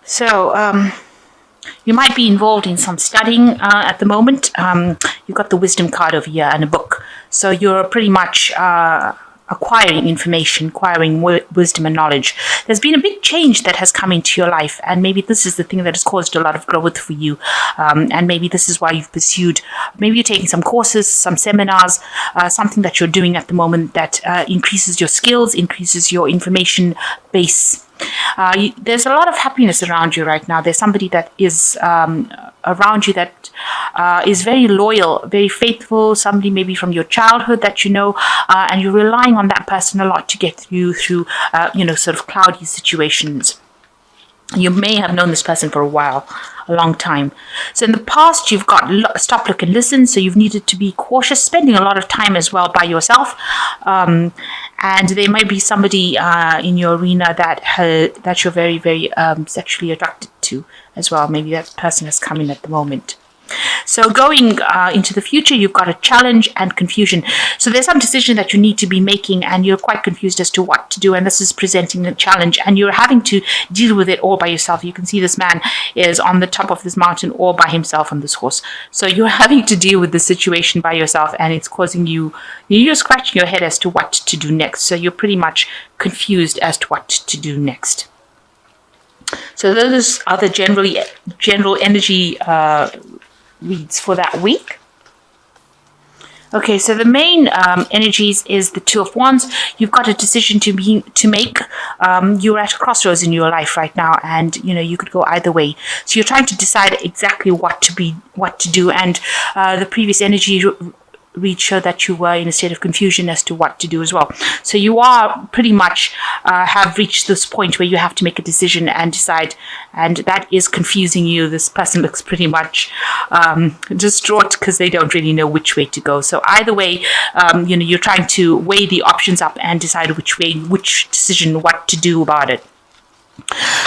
So you might be involved in some studying at the moment. You've got the wisdom card over here and a book. So you're pretty much acquiring information, acquiring wisdom and knowledge. There's been a big change that has come into your life, and maybe this is the thing that has caused a lot of growth for you. And maybe this is why you've pursued, maybe you're taking some courses, some seminars, something that you're doing at the moment that increases your skills, increases your information base. There's a lot of happiness around you right now. There's somebody that is around you that is very loyal, very faithful, somebody maybe from your childhood that you know, and you're relying on that person a lot to get you through, sort of cloudy situations. You may have known this person for a while, a long time. So in the past, you've got stop, look, and listen. So you've needed to be cautious, spending a lot of time as well by yourself. And there might be somebody in your arena that you're very, very sexually attracted to as well. Maybe that person has come in at the moment. So going into the future, you've got a challenge and confusion. So there's some decision that you need to be making, and you're quite confused as to what to do. And this is presenting a challenge, and you're having to deal with it all by yourself. You can see this man is on the top of this mountain all by himself on this horse. So you're having to deal with the situation by yourself, and it's causing you're scratching your head as to what to do next. So you're pretty much confused as to what to do next. So those are the general energy reads for that week. Okay, so the main energies is the Two of Wands. You've got a decision to make. You're at a crossroads in your life right now, and you could go either way. So you're trying to decide exactly what to do. And the previous energy read show that you were in a state of confusion as to what to do as well. So you are pretty much have reached this point where you have to make a decision and decide, and that is confusing you. This person looks pretty much distraught because they don't really know which way to go. So either way, you're trying to weigh the options up and decide which decision, what to do about it.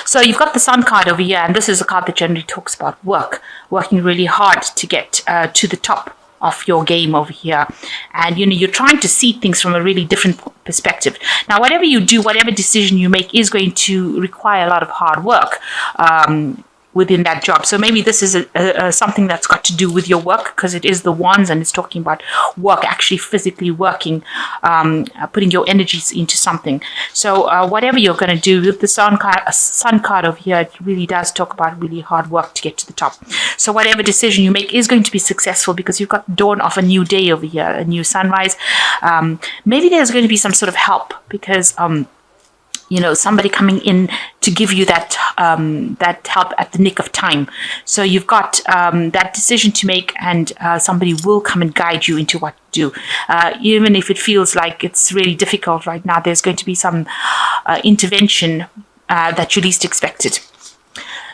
So you've got the Sun card over here, and this is a card that generally talks about working really hard to get to the top of your game over here, and you're trying to see things from a really different perspective. Now, whatever you do, whatever decision you make is going to require a lot of hard work within that job. So maybe this is something that's got to do with your work, because it is the Wands and it's talking about work, actually physically working, putting your energies into something. So whatever you're going to do with the Sun card over here, it really does talk about really hard work to get to the top. So whatever decision you make is going to be successful, because you've got the dawn of a new day over here, a new sunrise. Maybe there's going to be some sort of help, because somebody coming in to give you that help at the nick of time. So you've got that decision to make, and somebody will come and guide you into what to do. Even if it feels like it's really difficult right now, there's going to be some intervention that you least expected.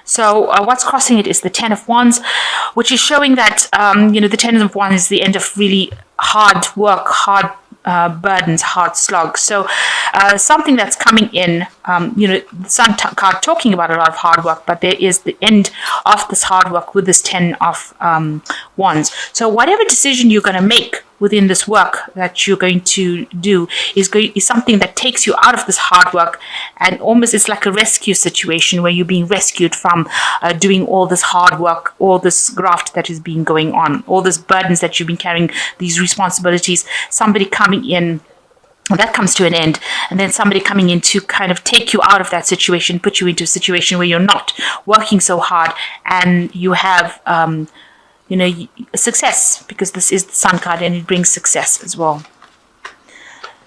So what's crossing it is the Ten of Wands, which is showing that, the Ten of Wands is the end of really hard work, hard burdens, hard slog. So something that's coming in, the Sun card talking about a lot of hard work, but there is the end of this hard work with this Ten of Wands. So whatever decision you're going to make within this work that you're going to do is something that takes you out of this hard work, and almost it's like a rescue situation where you're being rescued from doing all this hard work, all this graft that has been going on, all these burdens that you've been carrying, these responsibilities, somebody coming in. That comes to an end, and then somebody coming in to kind of take you out of that situation, put you into a situation where you're not working so hard, and you have success, because this is the Sun card and it brings success as well.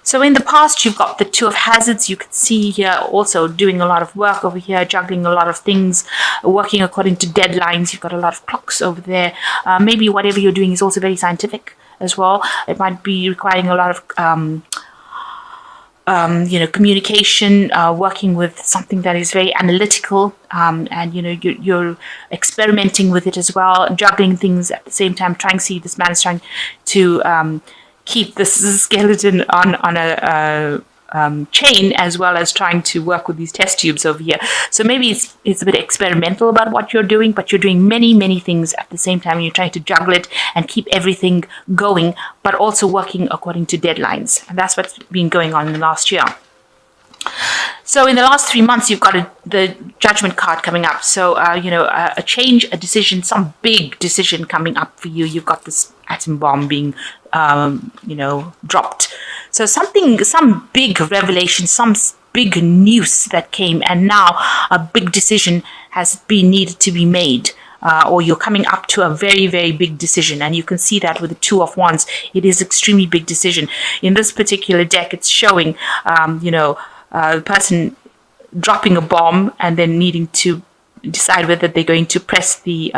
So in the past, you've got the Two of Hazards. You can see here also doing a lot of work over here, juggling a lot of things, working according to deadlines. You've got a lot of clocks over there. Maybe whatever you're doing is also very scientific as well. It might be requiring a lot of communication, working with something that is very analytical, and you're experimenting with it as well, juggling things at the same time. This man is trying to keep this skeleton on a chain, as well as trying to work with these test tubes over here. So maybe it's a bit experimental about what you're doing, but you're doing many things at the same time, and you're trying to juggle it and keep everything going, but also working according to deadlines. And that's what's been going on in the last year. So in the last 3 months, you've got the Judgment card coming up. So, a change, a decision, some big decision coming up for you. You've got this atom bomb being, dropped. So some big revelation, some big news that came, and now a big decision has been needed to be made. Or you're coming up to a very, very big decision. And you can see that with the Two of Wands. It is extremely big decision. In this particular deck, it's showing, the person dropping a bomb and then needing to decide whether they're going to press the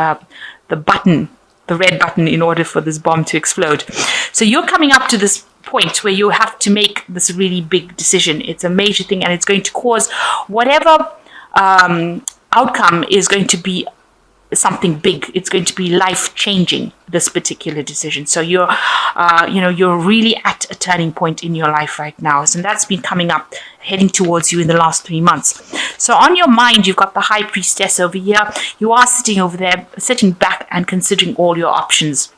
button, the red button, in order for this bomb to explode. So you're coming up to this point where you have to make this really big decision. It's a major thing, and it's going to cause whatever outcome is going to be something big. It's going to be life-changing, this particular decision. So you're really at a turning point in your life right now. And that's been coming up, heading towards you in the last 3 months. So on your mind, you've got the High Priestess over here. You are sitting over there, sitting back and considering all your options.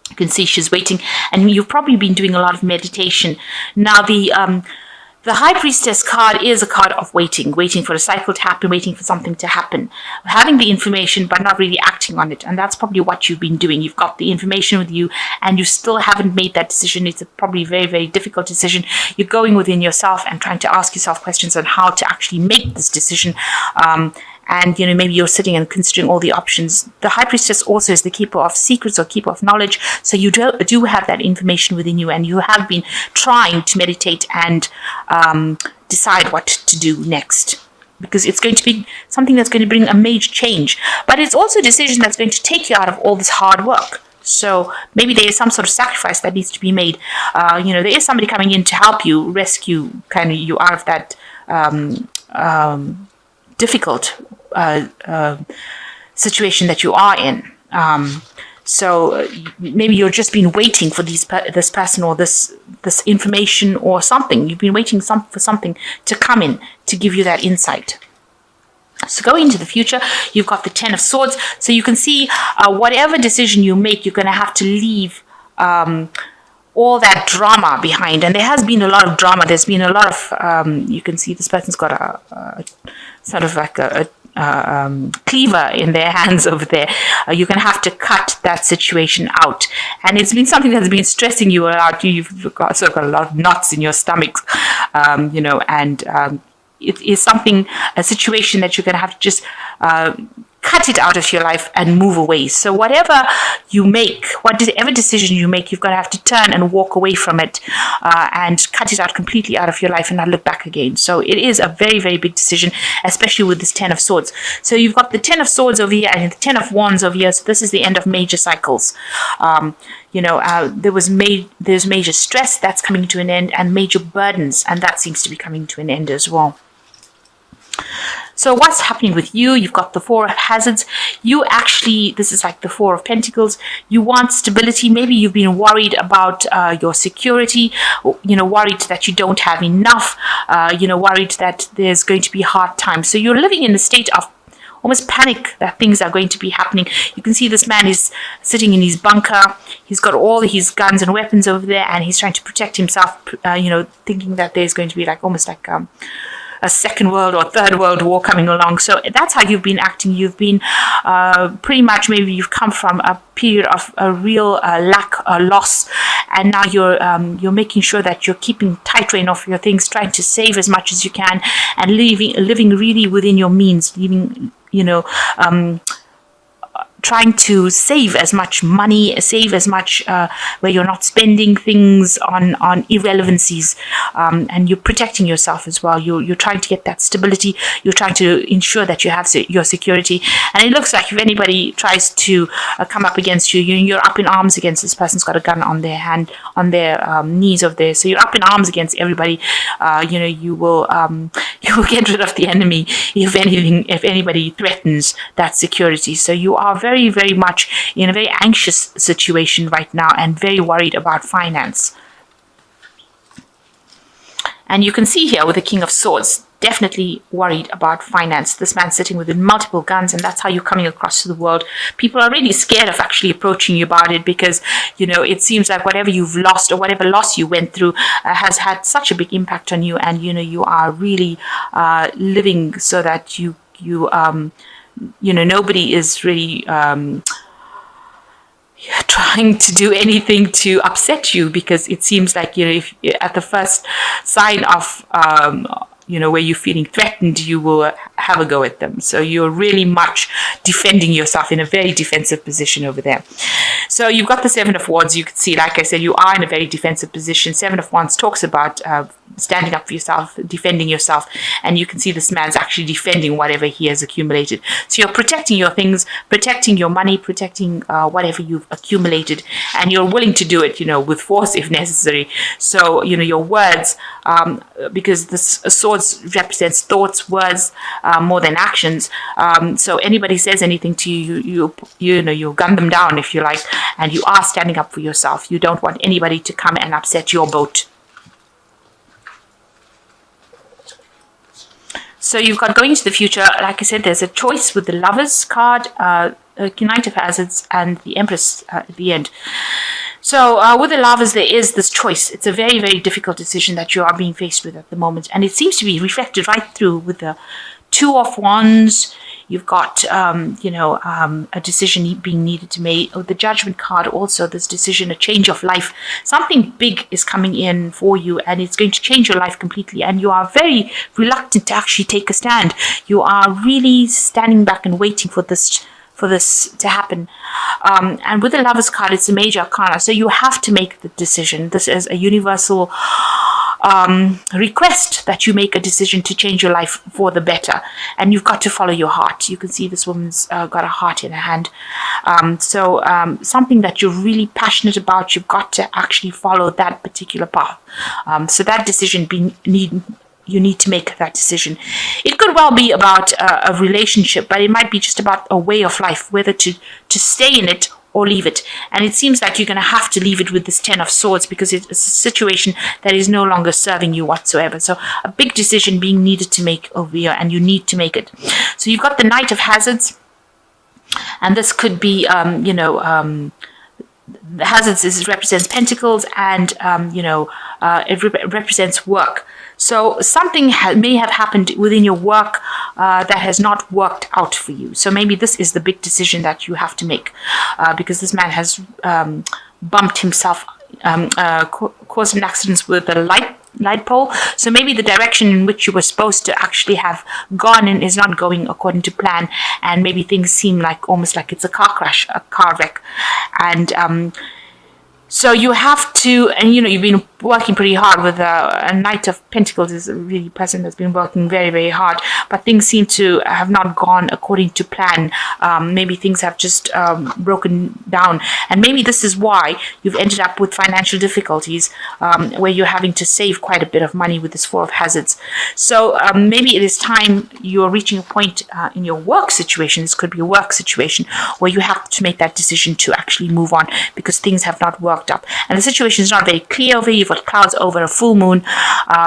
You can see she's waiting, and you've probably been doing a lot of meditation. Now, the High Priestess card is a card of waiting for a cycle to happen, waiting for something to happen, having the information but not really acting on it. And that's probably what you've been doing. You've got the information with you and you still haven't made that decision. It's probably a very, very difficult decision. You're going within yourself and trying to ask yourself questions on how to actually make this decision. And, maybe you're sitting and considering all the options. The High Priestess also is the keeper of secrets or keeper of knowledge. So you do have that information within you, and you have been trying to meditate and decide what to do next. Because it's going to be something that's going to bring a major change. But it's also a decision that's going to take you out of all this hard work. So maybe there is some sort of sacrifice that needs to be made. There is somebody coming in to help you, rescue you out of that difficult situation that you are in. So maybe you've just been waiting for this person or this information or something. You've been waiting for something to come in to give you that insight. So going into the future, you've got the Ten of Swords. So you can see whatever decision you make, you're going to have to leave all that drama behind. And there has been a lot of drama. There's been a lot of, you can see this person's got a sort of like a cleaver in their hands over there. You're going to have to cut that situation out. And it's been something that's been stressing you out. You've got a lot of knots in your stomach, it is a situation that you're going to have to just cut it out of your life and move away. So whatever you make, whatever decision you make, you've got to have to turn and walk away from it and cut it out completely out of your life and not look back again. So it is a very, very big decision, especially with this Ten of Swords. So you've got the Ten of Swords over here and the Ten of Wands over here. So this is the end of major cycles. There's major stress that's coming to an end, and major burdens, and that seems to be coming to an end as well. So what's happening with you? You've got the Four of Hazards. This is like the Four of Pentacles. You want stability. Maybe you've been worried about your security, worried that you don't have enough, worried that there's going to be hard times. So you're living in a state of almost panic that things are going to be happening. You can see this man is sitting in his bunker. He's got all his guns and weapons over there, and he's trying to protect himself, thinking that there's going to be almost like a second world or third world war coming along. So that's how you've been acting. You've been pretty much, maybe you've come from a period of a real lack or loss, and now you're making sure that you're keeping tight rein of your things, trying to save as much as you can, and living really within your means, trying to save as much money, save as much where you're not spending things on irrelevancies, and you're protecting yourself as well. You're trying to get that stability. You're trying to ensure that you have your security. And it looks like if anybody tries to come up against you, you're up in arms against this person's got a gun on their hand, on their knees over there. So you're up in arms against everybody. You will get rid of the enemy if anybody threatens that security. So you are very, very much in a very anxious situation right now and very worried about finance. And you can see here with the King of Swords, definitely worried about finance. This man sitting with multiple guns, and that's how you're coming across to the world. People are really scared of actually approaching you about it because, it seems like whatever you've lost or whatever loss you went through has had such a big impact on you, and, you are really living so that nobody is really trying to do anything to upset you, because it seems like, if at the first sign of where you're feeling threatened, you will have a go at them. So you're really much defending yourself in a very defensive position over there. So you've got the Seven of Wands. You can see, like I said, you are in a very defensive position. Seven of Wands talks about standing up for yourself, defending yourself, and you can see this man's actually defending whatever he has accumulated. So you're protecting your things, protecting your money, protecting whatever you've accumulated, and you're willing to do it, with force if necessary. So, your words, because this swords represents thoughts, words, more than actions. So anybody says anything to you, you gun them down, if you like, and you are standing up for yourself. You don't want anybody to come and upset your boat. So you've got going into the future. Like I said, there's a choice with the Lovers card, Knight of Hazards, and the Empress at the end. So with the Lovers, there is this choice. It's a very, very difficult decision that you are being faced with at the moment. And it seems to be reflected right through with the Two of Wands. You've got, a decision being needed to make. Oh, the Judgment card also, this decision, a change of life. Something big is coming in for you, and it's going to change your life completely. And you are very reluctant to actually take a stand. You are really standing back and waiting for this to happen. And with the Lovers card, it's a major arcana. So you have to make the decision. This is a universal request that you make a decision to change your life for the better, and you've got to follow your heart. You can see this woman's got a heart in her hand. So something that you're really passionate about, you've got to actually follow that particular path. So that decision you need to make that decision. It could well be about a relationship, but it might be just about a way of life, whether to stay in it or leave it. And it seems like you're going to have to leave it with this Ten of Swords, because it's a situation that is no longer serving you whatsoever. So a big decision being needed to make over here, and you need to make it. So you've got the Knight of Hazards, and this could be, the Hazards represents Pentacles, and, it represents work. So something may have happened within your work that has not worked out for you. So maybe this is the big decision that you have to make, because this man has bumped himself, caused an accident with a light pole. So maybe the direction in which you were supposed to actually have gone in is not going according to plan, and maybe things seem like almost like it's a car crash, a car wreck. And so you have to, and you've been working pretty hard with a Knight of Pentacles is a really person that's been working very, very hard, but things seem to have not gone according to plan. Maybe things have just broken down, and maybe this is why you've ended up with financial difficulties, where you're having to save quite a bit of money with this Four of Hazards. So maybe it is time you're reaching a point in your work situation. This could be a work situation where you have to make that decision to actually move on, because things have not worked out, and the situation is not very clear over here. You've got clouds over a full moon,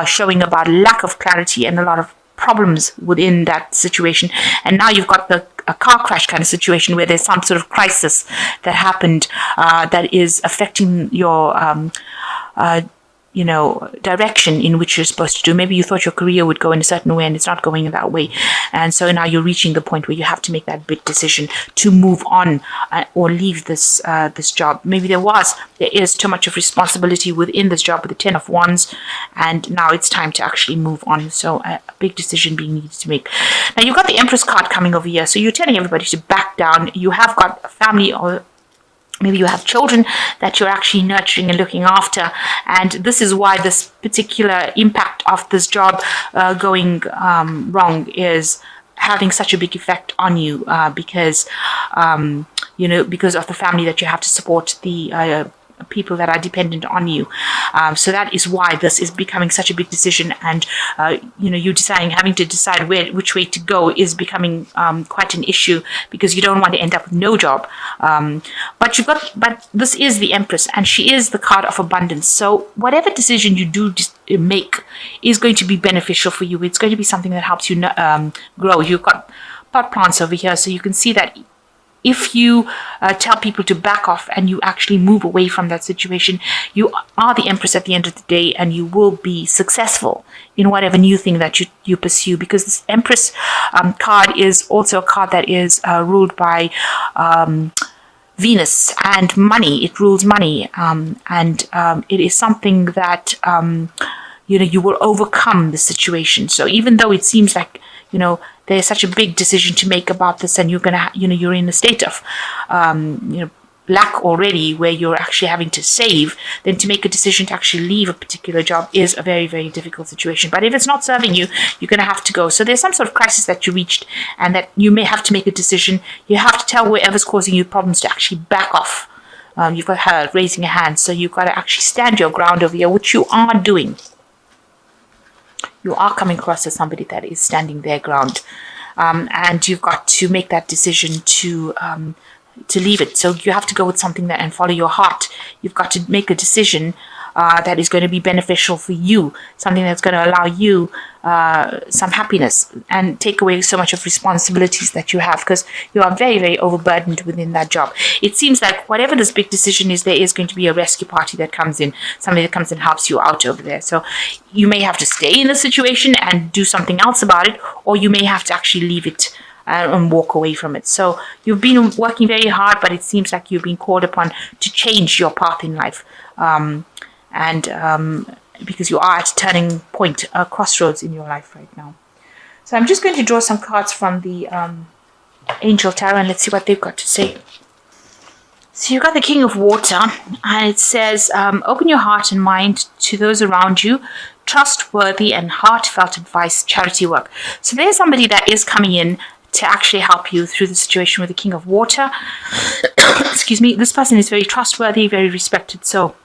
showing about lack of clarity and a lot of problems within that situation. And now you've got a car crash kind of situation where there's some sort of crisis that happened that is affecting your direction in which you're supposed to do. Maybe you thought your career would go in a certain way and it's not going in that way. And so now you're reaching the point where you have to make that big decision to move on or leave this job. Maybe there is too much of responsibility within this job with the Ten of Wands, and now it's time to actually move on. So a big decision being needed to make. Now you've got the Empress card coming over here. So you're telling everybody to back down. You have got a family, or maybe you have children that you're actually nurturing and looking after. And this is why this particular impact of this job going wrong is having such a big effect on you, because of the family that you have to support, the people that are dependent on you. So that is why this is becoming such a big decision, and you having to decide which way to go is becoming quite an issue, because you don't want to end up with no job. But this is the Empress, and she is the card of abundance. So whatever decision you do make is going to be beneficial for you. It's going to be something that helps you grow. You've got pot plants over here, so you can see that if you tell people to back off and you actually move away from that situation, you are the empress at the end of the day, and you will be successful in whatever new thing that you pursue, because this empress card is also a card that is ruled by Venus and money. It rules money, and it is something that you will overcome the situation. So even though it seems like there's such a big decision to make about this, and you're in a state of lack already, where you're actually having to save, then to make a decision to actually leave a particular job is a very, very difficult situation. But if it's not serving you, you're going to have to go. So there's some sort of crisis that you reached, and that you may have to make a decision. You have to tell whoever's causing you problems to actually back off. You've got her raising a hand, so you've got to actually stand your ground over here, which you are doing. You are coming across as somebody that is standing their ground, and you've got to make that decision to leave it. So you have to go with something that and follow your heart. You've got to make a decision that is going to be beneficial for you, something that's going to allow you some happiness and take away so much of responsibilities that you have, because you are very, very overburdened within that job. It seems like whatever this big decision is, there is going to be a rescue party that comes in, somebody that comes and helps you out over there. So you may have to stay in the situation and do something else about it, or you may have to actually leave it and walk away from it. So you've been working very hard, but it seems like you've been called upon to change your path in life. Because you are at a turning point, a crossroads in your life right now. So I'm just going to draw some cards from the Angel Tarot, and let's see what they've got to say. So you've got the King of Water, and it says, open your heart and mind to those around you, trustworthy and heartfelt advice, charity work. So there's somebody that is coming in to actually help you through the situation with the King of Water. Excuse me. This person is very trustworthy, very respected. So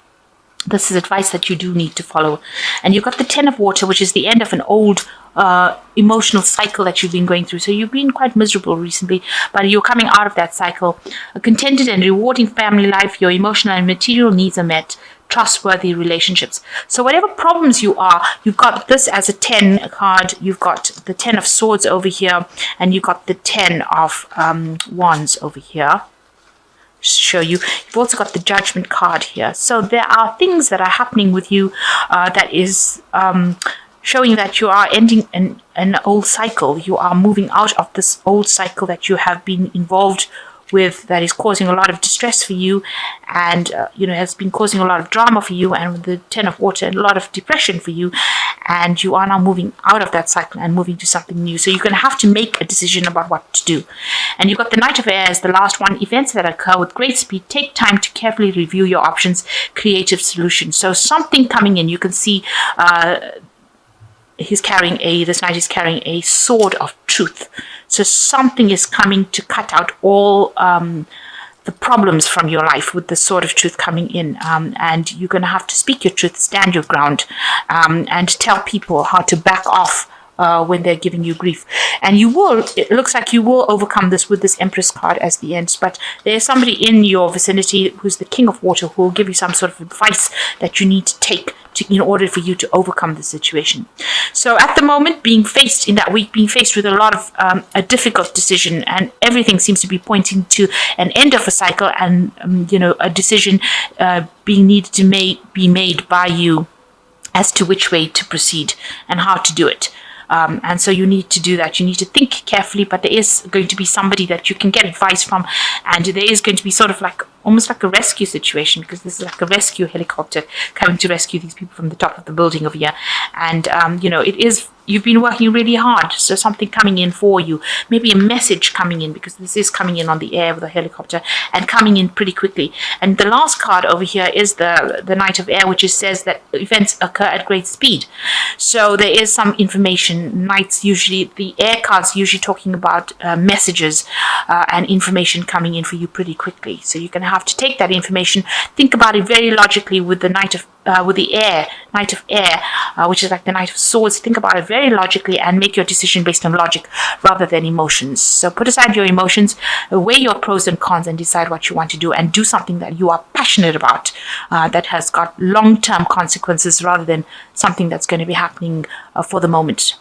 this is advice that you do need to follow. And you've got the Ten of Water, which is the end of an old emotional cycle that you've been going through. So you've been quite miserable recently, but you're coming out of that cycle. A contented and rewarding family life, your emotional and material needs are met, trustworthy relationships. So whatever problems you are, you've got this as a 10 card, you've got the 10 of Swords over here, and you've got the 10 of Wands over here. Show you. You've also got the Judgment card here. So there are things that are happening with you that is showing that you are ending an old cycle. You are moving out of this old cycle that you have been involved with, that is causing a lot of distress for you, and has been causing a lot of drama for you, and with the Ten of Water, a lot of depression for you, and you are now moving out of that cycle and moving to something new. So you're going to have to make a decision about what to do. And you've got the Knight of Air as the last one. Events that occur with great speed. Take time to carefully review your options. Creative solutions. So something coming in. You can see this knight is carrying a sword of truth. So something is coming to cut out all the problems from your life with the sword of truth coming in. And you're going to have to speak your truth, stand your ground, and tell people how to back off when they're giving you grief. And it looks like you will overcome this with this Empress card as the end. But there's somebody in your vicinity who's the King of Water who will give you some sort of advice that you need to take in order for you to overcome the situation. So at the moment, being faced with a lot of a difficult decision, and everything seems to be pointing to an end of a cycle, and a decision being needed to be made by you as to which way to proceed and how to do it. And so you need to do that. You need to think carefully, but there is going to be somebody that you can get advice from, and there is going to be sort of almost like a rescue situation, because this is like a rescue helicopter coming to rescue these people from the top of the building over here. And you've been working really hard, so something coming in for you, maybe a message coming in, because this is coming in on the air with a helicopter and coming in pretty quickly. And the last card over here is the Knight of Air, which says that events occur at great speed. So there is some information. The air cards usually talking about messages and information coming in for you pretty quickly. So you're going to have to take that information, think about it very logically with the Knight of Air, which is like the Knight of Swords. Think about it very logically and make your decision based on logic rather than emotions. So put aside your emotions, weigh your pros and cons, and decide what you want to do, and do something that you are passionate passionate about, that has got long-term consequences rather than something that's going to be happening for the moment.